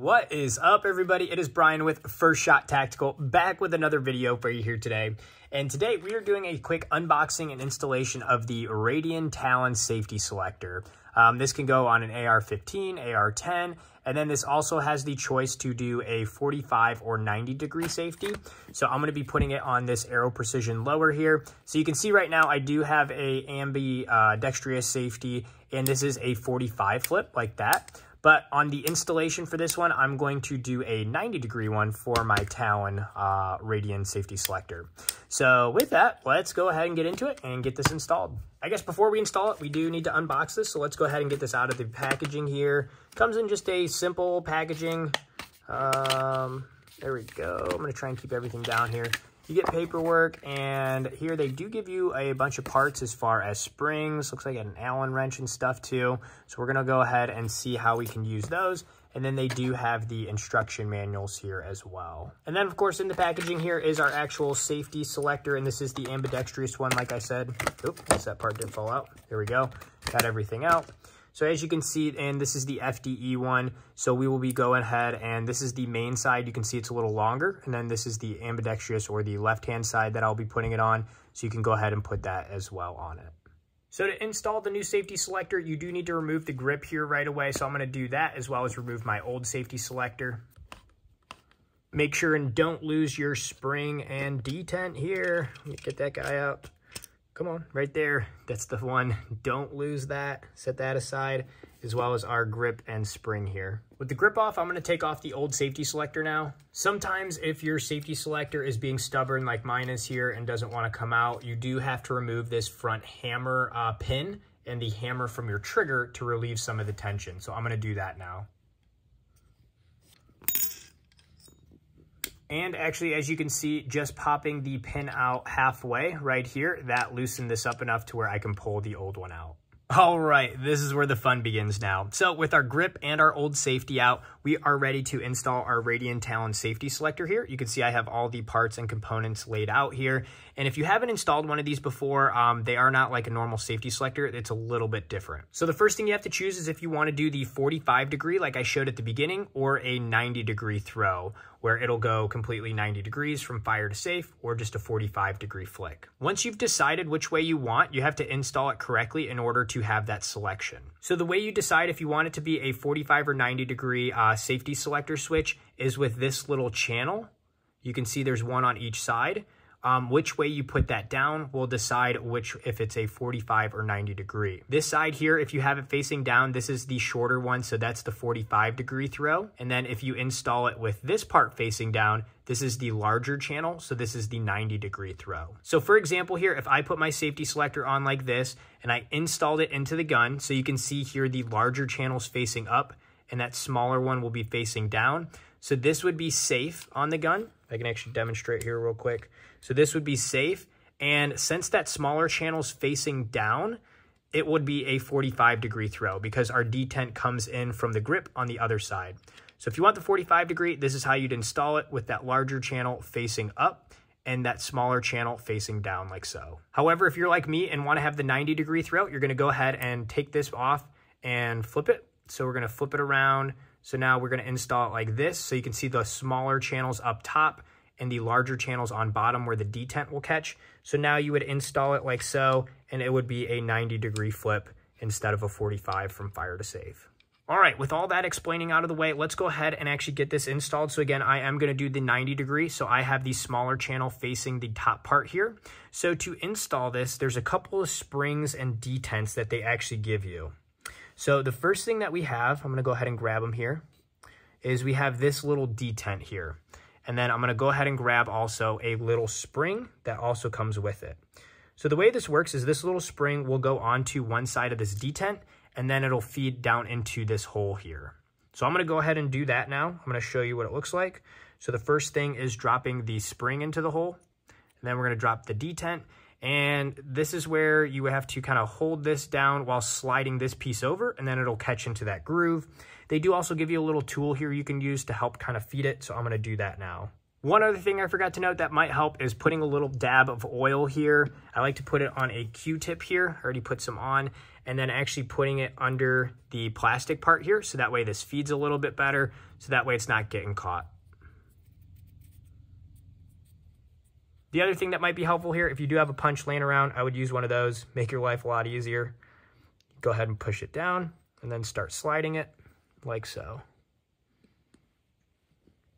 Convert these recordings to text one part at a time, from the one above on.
What is up, everybody? It is Brian with First Shot Tactical, back with another video for you here today. And today we are doing a quick unboxing and installation of the Radian Talon safety selector. This can go on an AR15, AR10, and then this also has the choice to do a 45 or 90 degree safety. So I'm going to be putting it on this Aero Precision lower here. So you can see right now I do have a Ambidextrous safety, and this is a 45 flip like that. But on the installation for this one, I'm going to do a 90 degree one for my Talon Radian safety selector. So with that, let's go ahead and get into it and get this installed. I guess before we install it, we do need to unbox this. So let's go ahead and get this out of the packaging here. Comes in just a simple packaging. There we go. I'm going to try and keep everything down here. You get paperwork, and here they do give you a bunch of parts as far as springs. Looks like an Allen wrench and stuff too. So we're gonna go ahead and see how we can use those. And then they do have the instruction manuals here as well. And then of course in the packaging here is our actual safety selector, and this is the ambidextrous one, like I said. Oop, guess that part did fall out. There we go, got everything out. So as you can see, and this is the FDE one, so we will be going ahead, and this is the main side. You can see it's a little longer, and then this is the ambidextrous or the left-hand side that I'll be putting it on, so you can go ahead and put that as well on it. So to install the new safety selector, you do need to remove the grip here right away, so I'm going to do that as well as remove my old safety selector. Make sure and don't lose your spring and detent here. Let me get that guy out. Come on, right there. That's the one. Don't lose that. Set that aside, as well as our grip and spring here. With the grip off, I'm going to take off the old safety selector now. Sometimes if your safety selector is being stubborn like mine is here and doesn't want to come out, you do have to remove this front hammer pin and the hammer from your trigger to relieve some of the tension. So I'm going to do that now. And actually, as you can see, just popping the pin out halfway right here, that loosened this up enough to where I can pull the old one out. All right, this is where the fun begins now. So with our grip and our old safety out, we are ready to install our Radian Talon safety selector here. You can see I have all the parts and components laid out here. And if you haven't installed one of these before, they are not like a normal safety selector. It's a little bit different. So the first thing you have to choose is if you want to do the 45 degree like I showed at the beginning, or a 90 degree throw, where it'll go completely 90 degrees from fire to safe, or just a 45 degree flick. Once you've decided which way you want, you have to install it correctly in order to have that selection. So the way you decide if you want it to be a 45 or 90 degree safety selector switch is with this little channel. You can see there's one on each side. Which way you put that down will decide if it's a 45 or 90 degree. This side here, if you have it facing down, this is the shorter one, so that's the 45 degree throw. And then if you install it with this part facing down, this is the larger channel, so this is the 90 degree throw. So for example here, if I put my safety selector on like this, and I installed it into the gun, so you can see here the larger channel's facing up, and that smaller one will be facing down. So this would be safe on the gun. I can actually demonstrate here real quick. So this would be safe, and since that smaller channel's facing down, it would be a 45 degree throw because our detent comes in from the grip on the other side. So if you want the 45 degree, this is how you'd install it, with that larger channel facing up and that smaller channel facing down like so. However, if you're like me and want to have the 90 degree throw, you're going to go ahead and take this off and flip it. So we're going to flip it around. So now we're going to install it like this. So you can see the smaller channels up top and the larger channels on bottom where the detent will catch. So now you would install it like so, and it would be a 90 degree flip instead of a 45 from fire to safe. All right, with all that explaining out of the way, let's go ahead and actually get this installed. So again, I am going to do the 90 degree. So I have the smaller channel facing the top part here. So to install this, there's a couple of springs and detents that they actually give you. So the first thing that we have, I'm going to go ahead and grab them here, is we have this little detent here. And then I'm going to go ahead and grab also a little spring that also comes with it. So the way this works is this little spring will go onto one side of this detent, and then it'll feed down into this hole here. So I'm going to go ahead and do that now. I'm going to show you what it looks like. So the first thing is dropping the spring into the hole, and then we're going to drop the detent. And this is where you have to kind of hold this down while sliding this piece over, and then it'll catch into that groove. They do also give you a little tool here you can use to help kind of feed it, so I'm going to do that now. One other thing I forgot to note that might help is putting a little dab of oil here. I like to put it on a Q-tip here. I already put some on, and then actually putting it under the plastic part here, so that way this feeds a little bit better, so that way it's not getting caught. The other thing that might be helpful here, if you do have a punch laying around, I would use one of those, make your life a lot easier. Go ahead and push it down, and then start sliding it, like so.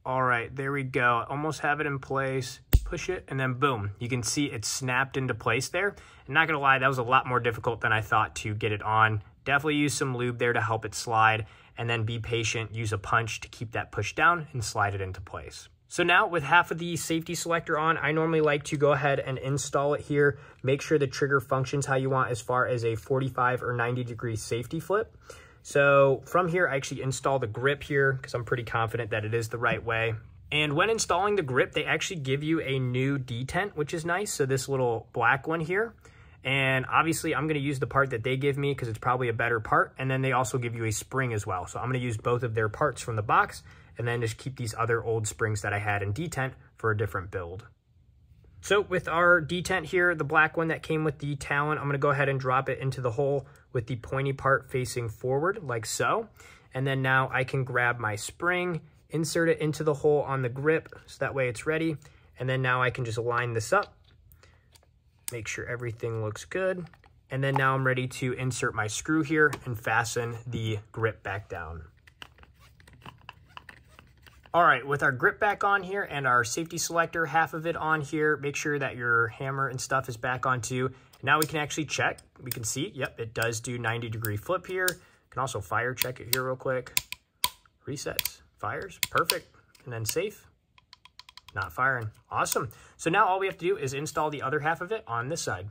All right, there we go. Almost have it in place. Push it, and then boom. You can see it snapped into place there. I'm not gonna lie, that was a lot more difficult than I thought to get it on. Definitely use some lube there to help it slide, and then be patient. Use a punch to keep that pushed down and slide it into place. So now with half of the safety selector on, I normally like to go ahead and install it here. Make sure the trigger functions how you want as far as a 45 or 90 degree safety flip. So from here, I actually install the grip here because I'm pretty confident that it is the right way. And when installing the grip, they actually give you a new detent, which is nice. So this little black one here. And obviously I'm gonna use the part that they give me because it's probably a better part. And then they also give you a spring as well. So I'm gonna use both of their parts from the box and then just keep these other old springs that I had in detent for a different build. So with our detent here, the black one that came with the Talon, I'm gonna go ahead and drop it into the hole with the pointy part facing forward like so. And then now I can grab my spring, insert it into the hole on the grip so that way it's ready. And then now I can just line this up, make sure everything looks good. And then now I'm ready to insert my screw here and fasten the grip back down. All right, with our grip back on here and our safety selector, half of it on here, make sure that your hammer and stuff is back on too. Now we can actually check. We can see, yep, it does do 90 degree flip here. Can also fire check it here real quick. Resets, fires, perfect. And then safe, not firing. Awesome. So now all we have to do is install the other half of it on this side.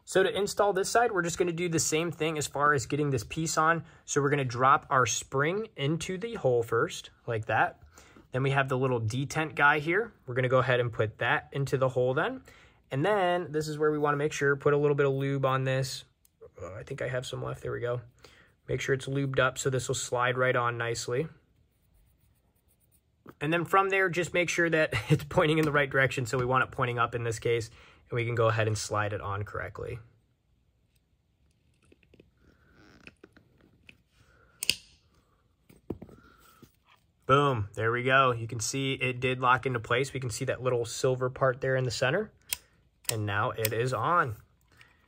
So to install this side, we're just gonna do the same thing as far as getting this piece on. So we're gonna drop our spring into the hole first, like that. Then we have the little detent guy here. We're gonna go ahead and put that into the hole then. And then this is where we wanna make sure, put a little bit of lube on this. I think I have some left, there we go. Make sure it's lubed up so this will slide right on nicely. And then from there, just make sure that it's pointing in the right direction. So we want it pointing up in this case, and we can go ahead and slide it on correctly. Boom, there we go. You can see it did lock into place. We can see that little silver part there in the center. And now it is on.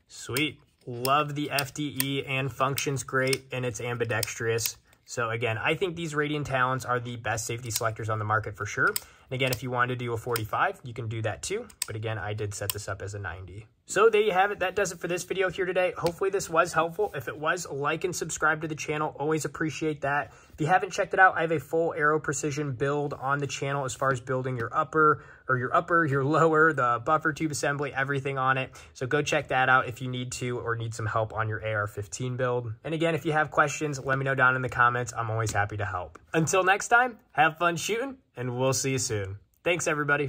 Sweet. Love the FDE and functions great, and it's ambidextrous. So again, I think these Radian Talons are the best safety selectors on the market for sure. And again, if you wanted to do a 45, you can do that too. But again, I did set this up as a 90. So there you have it. That does it for this video here today. Hopefully this was helpful. If it was, like and subscribe to the channel. Always appreciate that. If you haven't checked it out, I have a full Aero Precision build on the channel as far as building your upper, your lower, the buffer tube assembly, everything on it. So go check that out if you need to or need some help on your AR15 build. And again, if you have questions, let me know down in the comments. I'm always happy to help. Until next time, have fun shooting, and we'll see you soon. Thanks, everybody.